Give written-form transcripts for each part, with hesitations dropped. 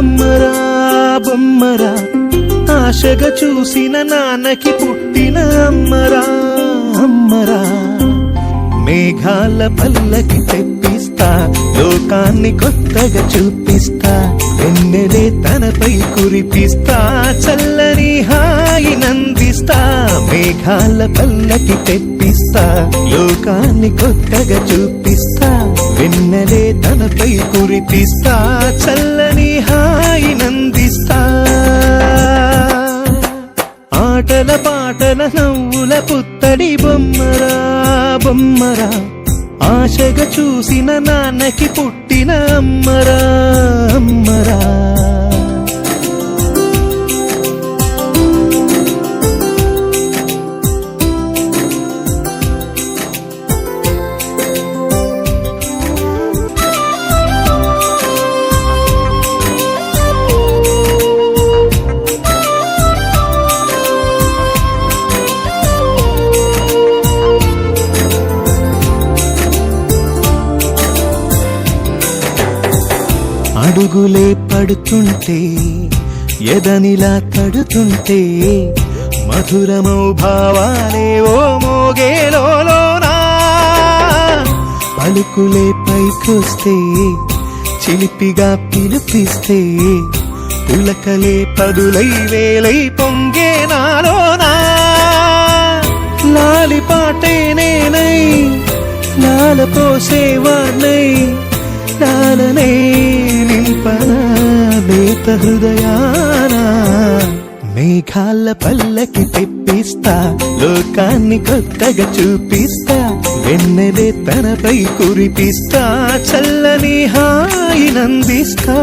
బొమ్మరా బొమ్మరా, ఆశగా చూసిన నాన్నకి పుట్టిన అమ్మరా అమ్మరా. మేఘాల పల్లకి తెప్పిస్తా, లోకాన్ని కొత్తగా చూపిస్తా, వెన్నెలే తనపై కురిపిస్తా, చల్లని హాయి నందిస్తా. మేఘాల పల్లకి తెప్పిస్తా, లోకాన్ని కొత్తగా చూపిస్తా, వెన్నెలే తనపై కురిపిస్తా, చల్లని హాయి నందిస్తా. ఆటల పాటల నవ్వుల పుత్తడి బొమ్మరా బొమ్మరా, ఆశగా చూసిన నాన్నకి పుట్టిన అమ్మరా అమ్మరా. అడుగులే పడుతుంటే, ఎదనిలా తడుతుంటే, మధురమౌ భావాలే ఓ మోగేలోనా. పలుకులే పైకొస్తే, చిలిపిగా పిలిపిస్తే, పులకలే పదులై వేలై పొంగే నాలోనా. లాలి పాటే నేనై, లాల పోసేవాణ్ణై, లాలనే నింపనా లేత హృదయానా. మేఘాల పల్లకి తెప్పిస్తా, లోకాన్ని కొత్తగా చూపిస్తా, వెన్నెలే తనపై కురిపిస్తా, చల్లని హాయి నందిస్తా.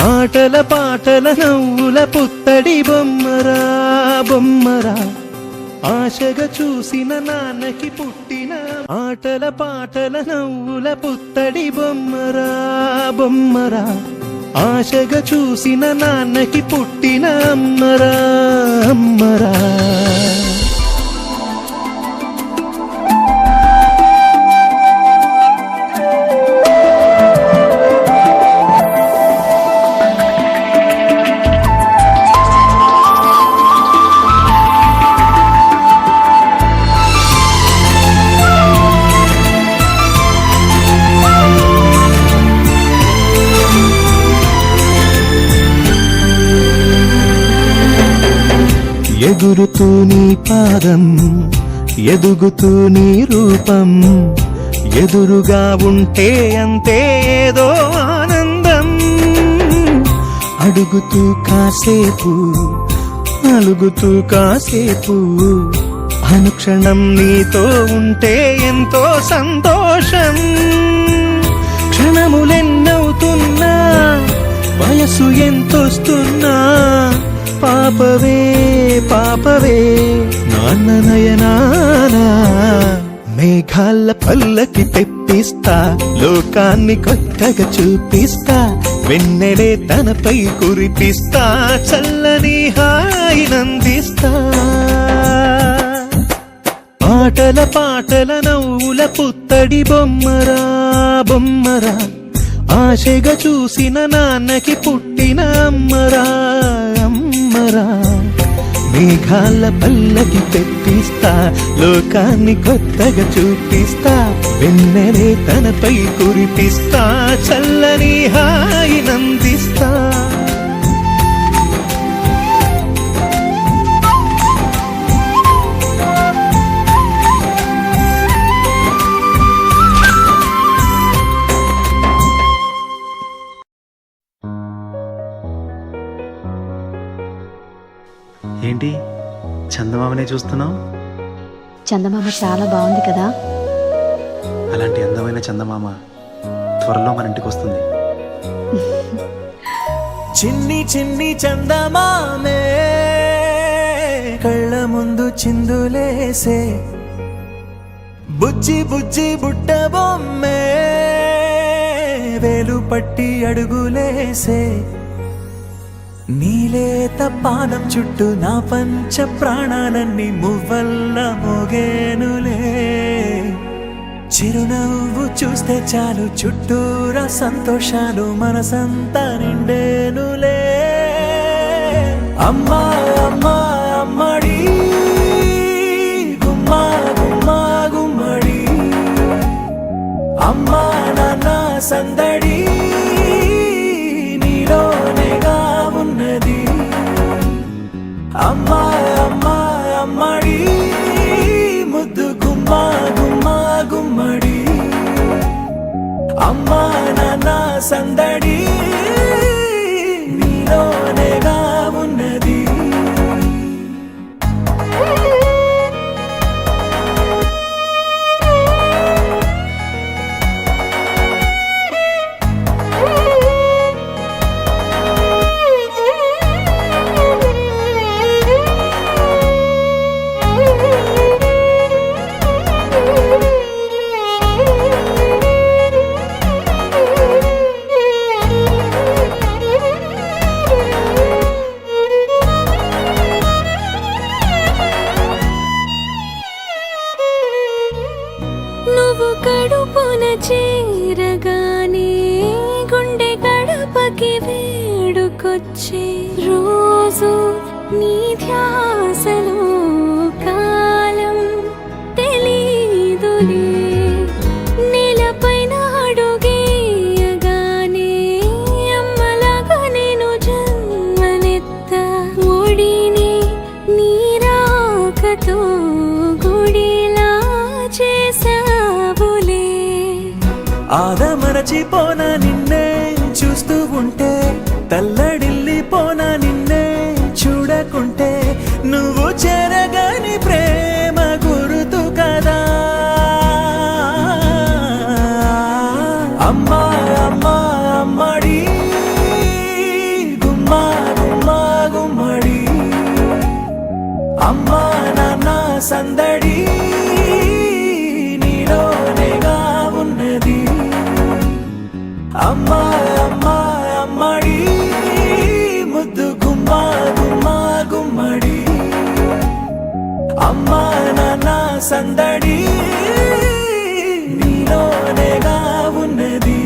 ఆటల పాటల నవ్వుల పుత్తడి బొమ్మరా బొమ్మరా, ఆశగా చూసిన నాన్నకి పుట్టిన. ఆటల పాటల నవ్వుల పుత్తడి బొమ్మరా బొమ్మరా, ఆశగా చూసిన నాన్నకి పుట్టిన అమ్మరా అమ్మరా. ఎగురుతూ నీ పాదం, ఎదుగుతూ నీ రూపం, ఎదురుగా ఉంటే అంతే ఏదో ఆనందం. అడుగుతూ కాసేపు, అలుగుతూ కాసేపు, అనుక్షణం నీతో ఉంటే ఎంతో సంతోషం. క్షణములెన్నవుతున్నా, వయసు ఎంతొస్తున్నా, పాపవే పాపవే నాన్న నయనానా. మేఘాల పల్లకి తెప్పిస్తా, లోకాన్ని కొత్తగా చూపిస్తా, వెన్నెలే తనపై కురిపిస్తా, చల్లని హాయి నందిస్తా. ఆటల పాటల నవ్వుల పుత్తడి బొమ్మరా బొమ్మరా, ఆశగా చూసిన నాన్నకి పుట్టిన అమ్మరా అమ్మరా. మేఘాల పల్లకి తెప్పిస్తా, లోకాన్ని కొత్తగా చూపిస్తా, వెన్నెలే తనపై కురిపిస్తా, చల్లని హాయి నందిస్తా. ఏంటి చందమామనే చూస్తున్నావు? చందమామ చాలా బాగుంది కదా. అలాంటి అందమైన చందమామ త్వరలో మన ఇంటికి వస్తుంది. చిన్ని చిన్ని చందమామే కళ్ళ ముందు చిందులేసే, బుజ్జి బుజ్జి బుట్ట బొమ్మే వేలు పట్టి అడుగులేసే. నీలేత పానం చుట్టూ నా పంచ ప్రాణాలన్నీ మువ్వల్ల మోగేనులే. చిరునవ్వు చూస్తే చాలు చుట్టూరా సంతోషాలు మనసంతా నిండేనులే అమ్మా అమ్మా అమ్మడి గుమ్మా గుమ్మా గుమ్మడి అమ్మా నాన్న సందడి నీలోనేగా ఉన్నది అమ్మా అమ్మా అమ్మడి ముద్దు గుమ్మా గుమ్మా గుమ్మడి అమ్మా నాన్న సందడి నీలోనేగా ఉన్నది నువ్వు కడుపున చేరగానే గుండె గడపకి వేడుకొచ్చే రోజు నీ ధ్యాసలో కాలం తెలీదులే నేలపైన అడుగేయగానే అమ్మలాగా నేను జన్మనెత్త ఒడిని నీరాకతో గుడిలా చేసావులే ఆదమరచిపోన నిన్నే చూస్తూ ఉంటే తల్లడిల్లిపోన నిన్నే చూడకుంటే నువ్వు చెరగని ప్రేమ గురుతు కదా అమ్మా అమ్మా అమ్మడి గుమ్మా గుమ్మా గుమ్మడి అమ్మా నాన్న సందడి నీలోనేగా ఉన్నది అమ్మా అమ్మా అమ్మడి ముద్దు గుమ్మా గుమ్మా గుమ్మడి అమ్మా నాన్న సందడి నీలోనేగా ఉన్నది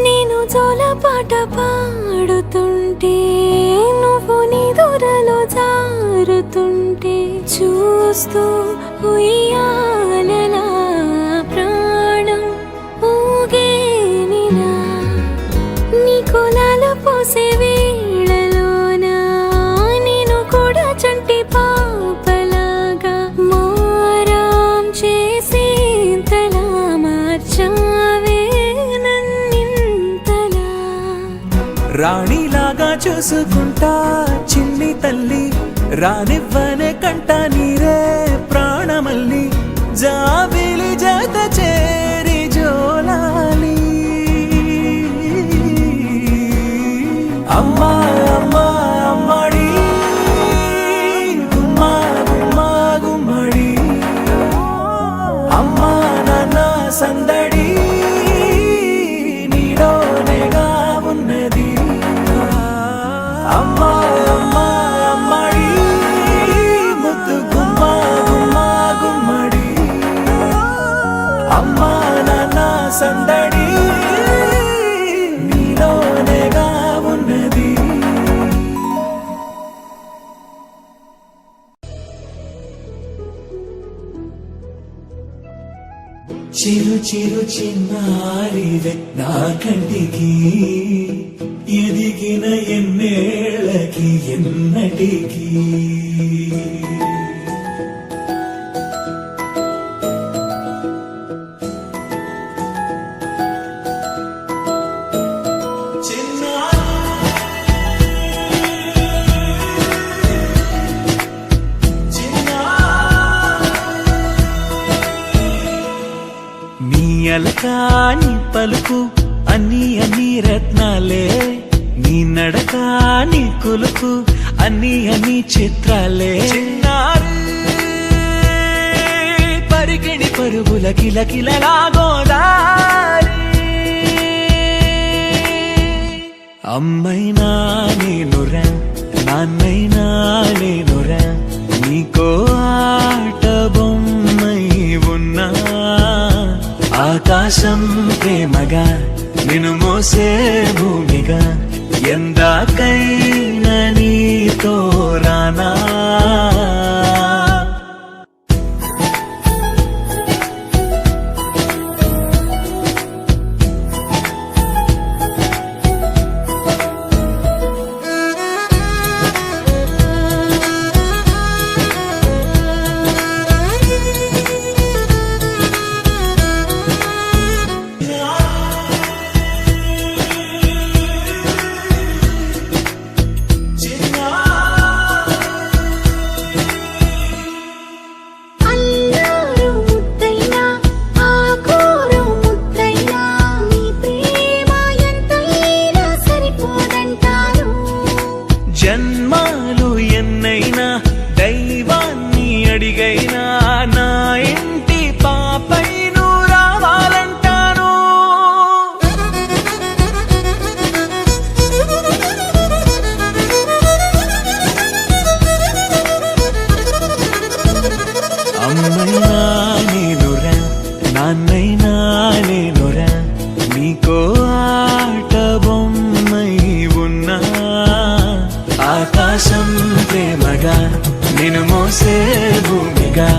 నేను జోలపాట పాడుతుంటే నువ్వు నిదురలో జారుతుంటే చూస్తూ ఉయ్యాలలా ప్రాణం ఊగేనిలా నీకు లాల పోసే వేళలోన నేను కూడా చంటి పాపలాగా మారాం చేసేంతలా మార్చావే నన్నింతలా రాణిలాగా చూసుకుంటా చిన్ని తల్లి రానివ్వనే కంట నీరే ప్రాణమల్లి జాబిలి జత చేరి జోలాలి అమ్మా అమ్మా అమ్మడి గుమ్మా గుమ్మా గుమ్మడి అమ్మా నాన్న సందడి నీలోనేగా ఉన్నది అమ్మా అమ్మా అమ్మడి ముద్దు గుమ్మా గుమ్మా గుమ్మడి అమ్మా నాన్న సందడి నీలోనేగా ఉన్నది చిరు చిరు చిన్నారివే నా కంటికి ఎదిగిన ఎన్నేళ్ళకి ఎన్నటికి అలకాని పలుకు అన్ని రత్నాలే నీ నడక నీ కులుకు అన్ని చిత్రాలే చిన్నారి పరికిణి పరుగుల కిలకిలలా గోదారి అమ్మైనా నేనురా నాన్నైనా నేనురా నీకో ఆట బొమ్మై ఉన్నా ఆకాశం ప్రేమగా నిన్ను మోసే భూమిగా ఎందాకైనా నీతో రానా అల్లారు ముద్దైనా ఆకూరు ముద్దైనా నీ ప్రేమ ఎంతైనా సరిపోదంటారు జన్మాలు ఎన్నైనా దైవాన్ని అడిగైనా నా ఇంటి పాపై నువ్వు రావాలంటాను అమ్మైనా నేనురా నాన్నైనా నేనురా నీకో ఆట బొమ్మై ఉన్నా ఆకాశం ప్రేమగా నిన్ను మోసే భూమిగా